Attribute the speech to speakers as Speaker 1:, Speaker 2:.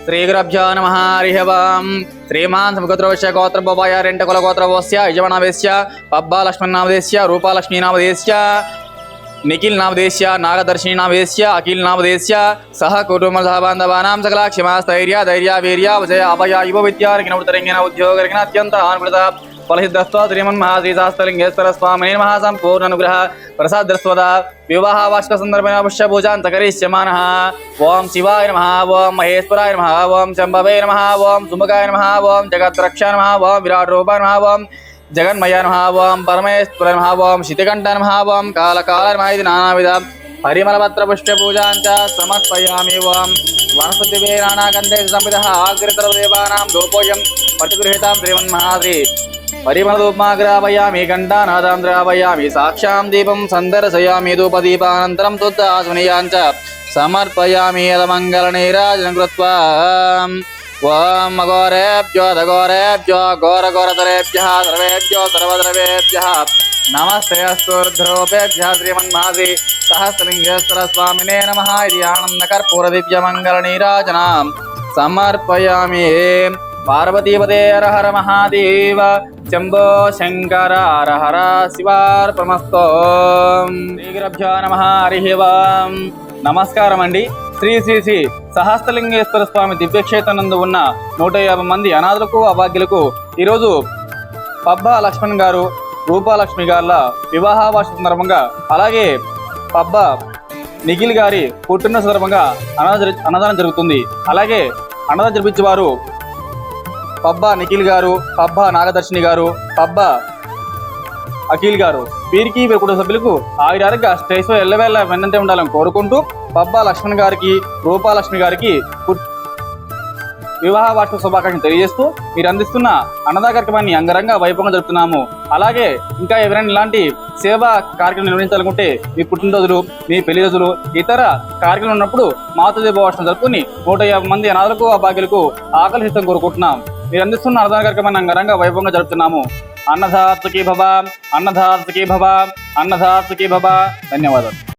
Speaker 1: श्रीगुरुभ्यो नमः हरिः ओम् श्रीमान् समुद्रवश्य गोत्रबोपाय रेण्टकुलगोत्रवस्य यजमानावेश्य पब्बा लक्ष्मणनामदेश्य रूपालक्ष्मीनामदेश्य निखिल नामदेश्य नागदर्शिनी नामदेश्य अखिल नामदेश्य सह कुटुंब बांधवानां सकला क्षमा स्थैर्य धैर्य वीर्य विजय अभय युव विद्यार्थिन उत्तरंगिन उद्योगर्गिन अत्यंत आनुकूलता फलसिद्धस्व श्रीमन्महाश्रीशास्त्रलिंगेश्वर स्वामिने नमः संपूर्ण अनुग्रह प्रसादस्वदा विवाह वार्षिक संदर्भेन अवश्य पूजां करिष्यमानः। ओम शिवाय नमः, ओम महेश्वराय नमः, ओम शंभवे नमः, ओम सुमुखाय नमः, ओम जगद्रक्षाय नमः, ओम विराट रूपाय नमः, ओम जगन्मय नमः, ओम परमेश्वर नमः, ओम शितिकंठ नमः, ओम कालकाल नमः इति नानाविध परिमलपत्र पुष्प पूजां च समर्पयामि। ओम वनस्पतिभ्ये नानागन्धे संविदः आग्रतरदेवानां धूपोऽयं प्रतिगृहीतां श्रीमन्महाश्री परिमलधूपमाग्रापयामि घण्टानादां द्रापयामि साक्षां दीपं सन्दर्शयामि धूपदीपानन्तरं तुद्धासुनीयां च समर्पयामि यदमङ्गलनीराजनं कृत्वा। ओम अघोरेभ्यो दघोरेभ्यो घोरघोरतरेभ्यः सर्वेभ्यो सर्वद्रवेभ्यः नमस्ते अस्तुर्ध्रुवेभ्यः श्रीमन्महाश्री सहस्रलिंगेश्वर स्वामिने नमः इति आनन्दकर्पूरदिव्यमङ्गलनीराजनां समर्पयामि। पार्वतीपते हर हर महादेव शंभो शंकर हर हर शिवार्पणमस्तु। శ్రీగురుభ్యో నమః హరిః ఓం నమస్కారం అండి। శ్రీ శ్రీ శ్రీ సహస్రలింగేశ్వర స్వామి దివ్యక్షేత్రనందు ఉన్న 150 మంది అనాథులకు అభాగ్యులకు ఈరోజు పబ్బా లక్ష్మణ్ గారు రూపాలక్ష్మి గారుల వివాహ వార్షిక సందర్భంగా అలాగే పబ్బా నిఖిల్ గారి పుట్టిన సందర్భంగా అన్నదానం జరుగుతుంది। అలాగే అన్నదానం జరిపించేవారు పబ్బా నిఖిల్ గారు, పబ్బా నాగదర్శిని గారు, పబ్బా అఖిల్ గారు, వీరికి వీరి కుటుంబ సభ్యులకు ఆయురారోగ్య స్ట్రెస్లో ఎల్లవేళ వెన్నంతే ఉండాలని కోరుకుంటూ పబ్బా లక్ష్మణ్ గారికి రూపాలక్ష్మి గారికి వివాహ వార్షిక శుభాకాంక్షలు తెలియజేస్తూ మీరు అందిస్తున్న అన్నదాన కార్యక్రమాన్ని అంగరంగ వైభవంగా జరుపుతున్నాము। అలాగే ఇంకా ఎవరైనా ఇలాంటి సేవా కార్యక్రమం నిర్వహించాలనుకుంటే మీ పుట్టినరోజులు, మీ పెళ్లి రోజులు, ఇతర కార్యక్రమాలు ఉన్నప్పుడు మాతృ దీపోత్సవం జరుపుకుని 150 మంది అనాథులకు అభాగ్యులకు ఆకలి హితం కోరుకుంటున్నాం। మీరు అందిస్తున్న అన్నదాన కార్యక్రమాన్ని అంగరంగ వైభవంగా జరుపుతున్నాము। అన్నదాతకి భవ, అన్నదాతకి భవ, అన్నదాతకి భవ। ధన్యవాదాలు।